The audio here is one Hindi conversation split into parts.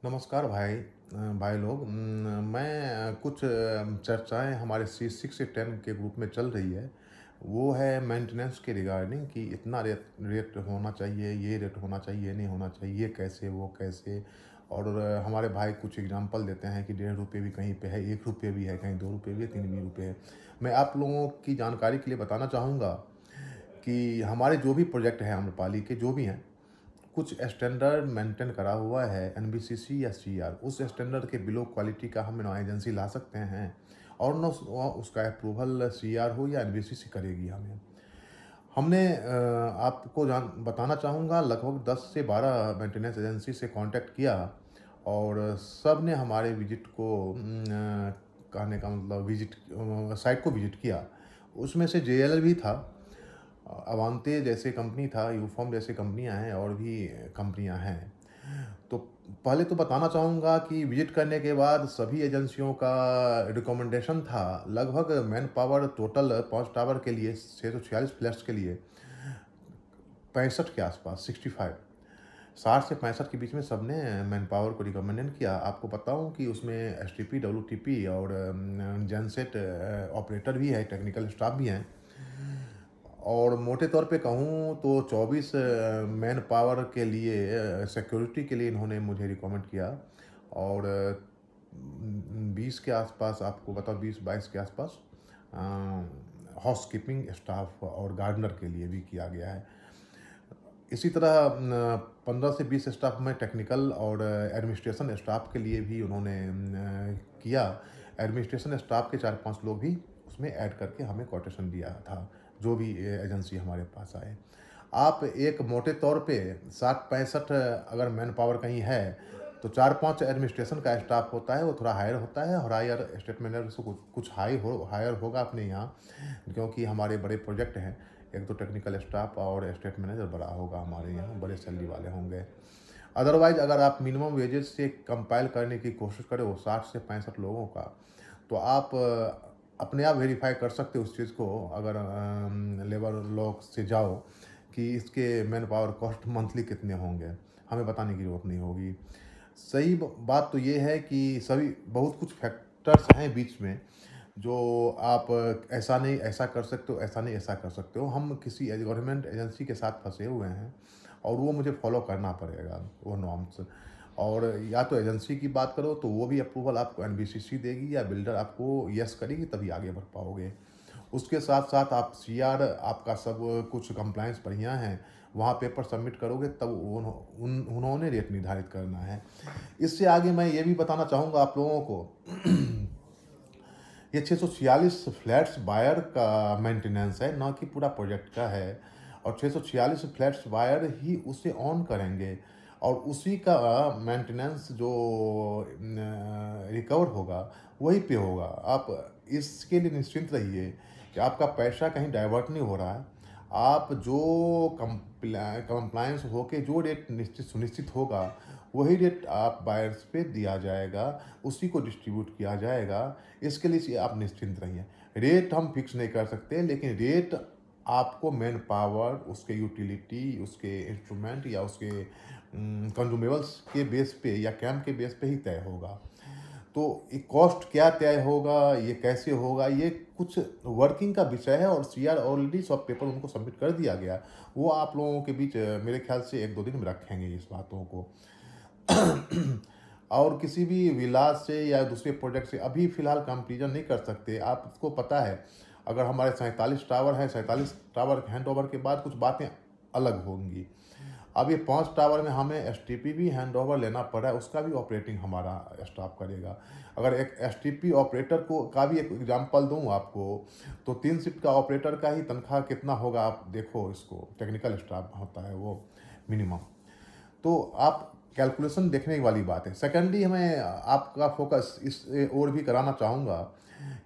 नमस्कार भाई लोग। मैं कुछ चर्चाएं हमारे C6 से 10 के ग्रुप में चल रही है। वो है मेंटेनेंस के रिगार्डिंग कि इतना रेट रेट होना चाहिए, ये रेट होना चाहिए, नहीं होना चाहिए, कैसे वो कैसे। और हमारे भाई कुछ एग्जांपल देते हैं कि ₹1.5 भी कहीं पे है, ₹1 भी है, कहीं ₹2 भी है, 3 भी रुपये है। मैं आप लोगों की जानकारी के लिए बताना चाहूँगा कि हमारे जो भी प्रोजेक्ट हैं आम्रपाली के जो भी हैं, कुछ स्टैंडर्ड मेंटेन करा हुआ है एनबीसीसी या सीआर। उस स्टैंडर्ड के बिलो क्वालिटी का हम नॉन एजेंसी ला सकते हैं और न उसका अप्रूवल सीआर हो या एनबीसीसी करेगी हमें। हमने आपको जान बताना चाहूँगा लगभग 10 से 12 मेंटेनेंस एजेंसी से कांटेक्ट किया और सब ने हमारे विजिट को कहने का मतलब विजिट साइट को विजिट किया। उसमें से जेएलएल भी था, अवांते जैसे कंपनी था, यूफॉर्म जैसे कंपनियां हैं और भी कंपनियां हैं। तो पहले तो बताना चाहूँगा कि विजिट करने के बाद सभी एजेंसियों का रिकमेंडेशन था लगभग मैन पावर टोटल 5 टावर के लिए 646 फ्लैट्स के लिए 65 के आसपास 65 60 से 65 के बीच में सबने मैन पावर को रिकमेंड किया। आपको बताऊं कि उसमें एसटीपी, डब्ल्यूटीपी और जनसेट ऑपरेटर भी है, टेक्निकल स्टाफ भी हैं। और मोटे तौर पे कहूँ तो 24 मैन पावर के लिए सिक्योरिटी के लिए इन्होंने मुझे रिकमेंड किया और 20 के आसपास, आपको बताओ 20-22 के आसपास हाउस कीपिंग स्टाफ और गार्डनर के लिए भी किया गया है। इसी तरह 15 से 20 स्टाफ में टेक्निकल और एडमिनिस्ट्रेशन स्टाफ के लिए भी उन्होंने किया। एडमिनिस्ट्रेशन स्टाफ के 4-5 लोग भी उसमें ऐड करके हमें कोटेशन दिया था, जो भी एजेंसी हमारे पास आए। आप एक मोटे तौर पे 60-65 अगर मैन पावर कहीं है तो 4-5 एडमिनिस्ट्रेशन का स्टाफ होता है, वो थोड़ा हायर होता है और हायर स्टेट मैनेजर से कुछ हायर होगा अपने यहाँ, क्योंकि हमारे बड़े प्रोजेक्ट हैं। एक तो टेक्निकल स्टाफ और स्टेट मैनेजर बड़ा होगा, हमारे यहाँ बड़े सैलरी वाले होंगे। अदरवाइज अगर आप मिनिमम वेजेस से कंपाइल करने की कोशिश करें वो 60 से 65 लोगों का, तो आप अपने आप वेरीफाई कर सकते हो उस चीज़ को। अगर लेबर लॉ से जाओ कि इसके मैन पावर कॉस्ट मंथली कितने होंगे, हमें बताने की ज़रूरत नहीं होगी। सही बात तो ये है कि सभी बहुत कुछ फैक्टर्स हैं बीच में, जो आप ऐसा नहीं ऐसा कर सकते हो, ऐसा नहीं ऐसा कर सकते हो। हम किसी गवर्नमेंट एजेंसी के साथ फंसे हुए हैं और वो मुझे फॉलो करना पड़ेगा वो नॉर्म्स। और या तो एजेंसी की बात करो तो वो भी अप्रूवल आपको एनबीसीसी देगी या बिल्डर आपको यस करेगी, तभी आगे बढ़ पाओगे। उसके साथ साथ आप सीआर, आपका सब कुछ कंप्लायंस बढ़िया है, वहाँ पेपर सबमिट करोगे तब उन्होंने रेट निर्धारित करना है। इससे आगे मैं ये भी बताना चाहूँगा आप लोगों को ये 646 फ्लैट्स बायर का मेंटेनेंस है, ना कि पूरा प्रोजेक्ट का है। और 646 फ्लैट्स बायर ही उसे ऑन करेंगे और उसी का मेंटेनेंस जो रिकवर होगा वही पे होगा। आप इसके लिए निश्चिंत रहिए कि आपका पैसा कहीं डाइवर्ट नहीं हो रहा है। आप जो कंप्लायंस होके जो रेट निश्चित सुनिश्चित होगा वही रेट आप बायर्स पे दिया जाएगा, उसी को डिस्ट्रीब्यूट किया जाएगा। इसके लिए आप निश्चिंत रहिए। रेट हम फिक्स नहीं कर सकते, लेकिन रेट आपको मैन पावर, उसके यूटिलिटी, उसके इंस्ट्रूमेंट या उसके कंज्यूमेबल्स के बेस पे या कैंप के बेस पे ही तय होगा। तो ये कॉस्ट क्या तय होगा, ये कैसे होगा, ये कुछ वर्किंग का विषय है और सीआर ऑलरेडी सब पेपर उनको सबमिट कर दिया गया। वो आप लोगों के बीच मेरे ख्याल से 1-2 दिन में रखेंगे इस बातों को। और किसी भी विलास से या दूसरे प्रोजेक्ट से अभी फ़िलहाल कंपैरिजन नहीं कर सकते। आपको पता है, अगर हमारे 47 टावर हैं, 47 टावर हैंडओवर के बाद कुछ बातें अलग होंगी। अब ये 5 टावर में हमें एसटीपी भी हैंडओवर लेना पड़ा है, उसका भी ऑपरेटिंग हमारा स्टाफ करेगा। अगर एक एसटीपी ऑपरेटर को का भी एक एग्जांपल दूँ आपको, तो 3 शिफ्ट का ऑपरेटर का ही तनख्वाह कितना होगा आप देखो इसको, टेक्निकल स्टाफ होता है वो मिनिमम। तो आप कैलकुलेशन देखने वाली बात है। सेकेंडली मैं आपका फोकस इस ओर भी कराना चाहूँगा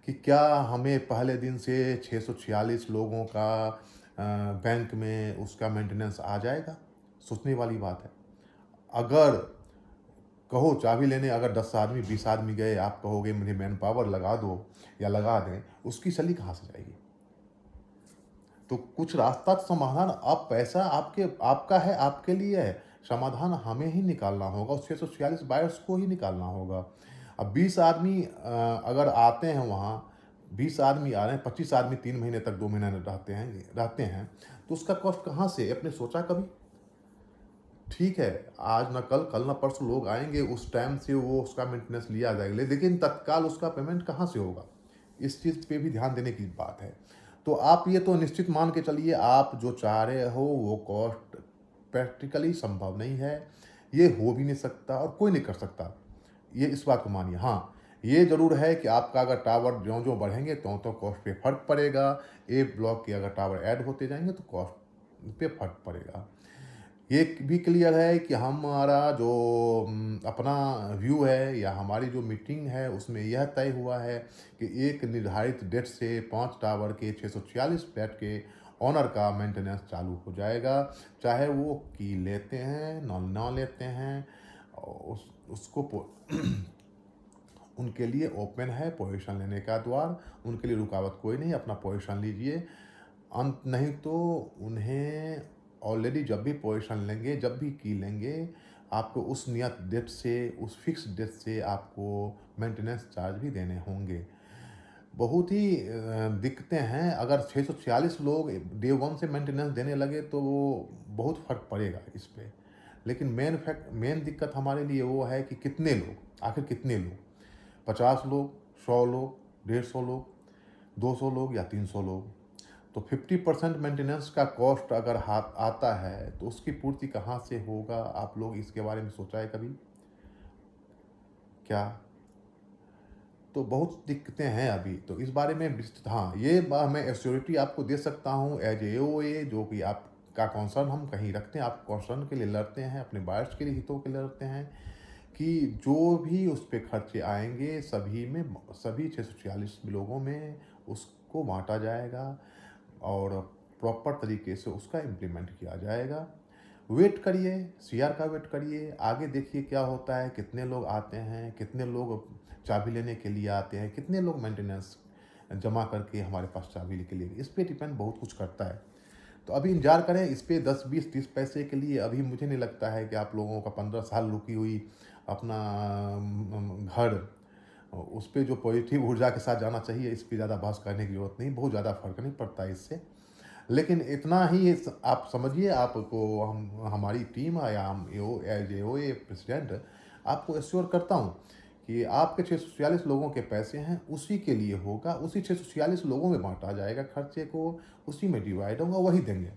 कि क्या हमें पहले दिन से 646 लोगों का बैंक में उसका मेंटेनेंस आ जाएगा? सोचने वाली बात है। अगर कहो चाबी लेने अगर 10 आदमी 20 आदमी गए, आप कहोगे मुझे मैन पावर लगा दो या लगा दें, उसकी सैलरी कहाँ से जाएगी? तो कुछ रास्ता तो समाधान, आप पैसा आपका है, आपके लिए है। समाधान हमें ही निकालना होगा, उस 646 बायर्स को ही निकालना होगा। अब 20 आदमी अगर आते हैं वहाँ, 20 आदमी आ रहे हैं, 25 आदमी 3 महीने तक 2 महीने रहते हैं, तो उसका कॉस्ट कहाँ से? आपने सोचा कभी? ठीक है, आज ना कल ना परसों लोग आएँगे, उस टाइम से वो उसका मेंटेनेंस लिया जाएगा, लेकिन तत्काल उसका पेमेंट कहाँ से होगा? इस चीज़ पे भी ध्यान देने की बात है। तो आप ये तो निश्चित मान के चलिए, आप जो चाह रहे हो वो कॉस्ट प्रैक्टिकली संभव नहीं है, ये हो भी नहीं सकता और कोई नहीं कर सकता। ये इस बात को मानिए। हाँ, ये ज़रूर है कि आपका अगर टावर ज्यों-ज्यों बढ़ेंगे त्यों-त्यों कॉस्ट पे फ़र्क पड़ेगा। एक ब्लॉक के अगर टावर ऐड होते जाएँगे तो कॉस्ट पे फ़र्क पड़ेगा। ये भी क्लियर है कि हमारा जो अपना व्यू है या हमारी जो मीटिंग है उसमें यह तय हुआ है कि एक निर्धारित डेट से 5 टावर के 646 फ्लैट के ओनर का मेंटेनेंस चालू हो जाएगा, चाहे वो की लेते हैं ना लेते हैं। उसको उनके लिए ओपन है पोजीशन लेने का द्वार, उनके लिए रुकावट कोई नहीं, अपना पोजीशन लीजिए। अंत नहीं तो उन्हें ऑलरेडी जब भी पोजीशन लेंगे, जब भी की लेंगे, आपको उस नियत डेट से, उस फिक्स डेट से आपको मेंटेनेंस चार्ज भी देने होंगे। बहुत ही दिक्कतें हैं, अगर 646 लोग डे 1 से मेंटेनेंस देने लगे तो वो बहुत फ़र्क पड़ेगा इस पे। लेकिन मेन दिक्कत हमारे लिए वो है कि कितने लोग, आखिर कितने लोग? 50 लोग, 100 लोग, 150 लोग, 200 लोग या 300 लोग? तो 50% मेंटेनेंस का कॉस्ट अगर हाथ आता है तो उसकी पूर्ति कहाँ से होगा? आप लोग इसके बारे में सोचा है कभी? क्या? तो बहुत दिक्कतें हैं अभी, तो इस बारे में विस्तृत, हाँ, ये मैं एश्योरिटी आपको दे सकता हूँ एज एओए, जो कि आपका कंसर्न हम कहीं रखते हैं, आप कंसर्न के लिए लड़ते हैं, अपने बायर्स के लिए हितों के लिए लड़ते हैं, कि जो भी उस पे खर्चे आएंगे सभी 646 लोगों में उसको बांटा जाएगा और प्रॉपर तरीके से उसका इम्प्लीमेंट किया जाएगा। वेट करिए, सीआर का वेट करिए, आगे देखिए क्या होता है, कितने लोग आते हैं, कितने लोग चाबी लेने के लिए आते हैं, कितने लोग मेंटेनेंस जमा करके हमारे पास चाबी लेके लिए, इस पे डिपेंड बहुत कुछ करता है। तो अभी इंतजार करें इस पे 10, 20, 30 पैसे के लिए। अभी मुझे नहीं लगता है कि आप लोगों का 15 साल रुकी हुई अपना घर, उस पे जो पॉजिटिव ऊर्जा के साथ जाना चाहिए, इस पे ज़्यादा बहस करने की ज़रूरत नहीं, बहुत ज़्यादा फ़र्क नहीं पड़ता इससे। लेकिन इतना ही आप समझिए, आपको हम हमारी टीम या हम एज एओए प्रेसिडेंट आपको एश्योर करता हूँ कि आपके 646 लोगों के पैसे हैं, उसी के लिए होगा, उसी 646 लोगों में बांटा जाएगा खर्चे को, उसी में डिवाइड होगा, वही देंगे।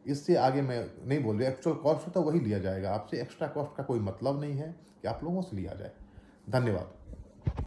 इससे आगे मैं नहीं बोल रहा, एक्चुअल कॉस्ट होता है वही लिया जाएगा आपसे, एक्स्ट्रा कॉस्ट का कोई मतलब नहीं है कि आप लोगों से लिया जाए। धन्यवाद।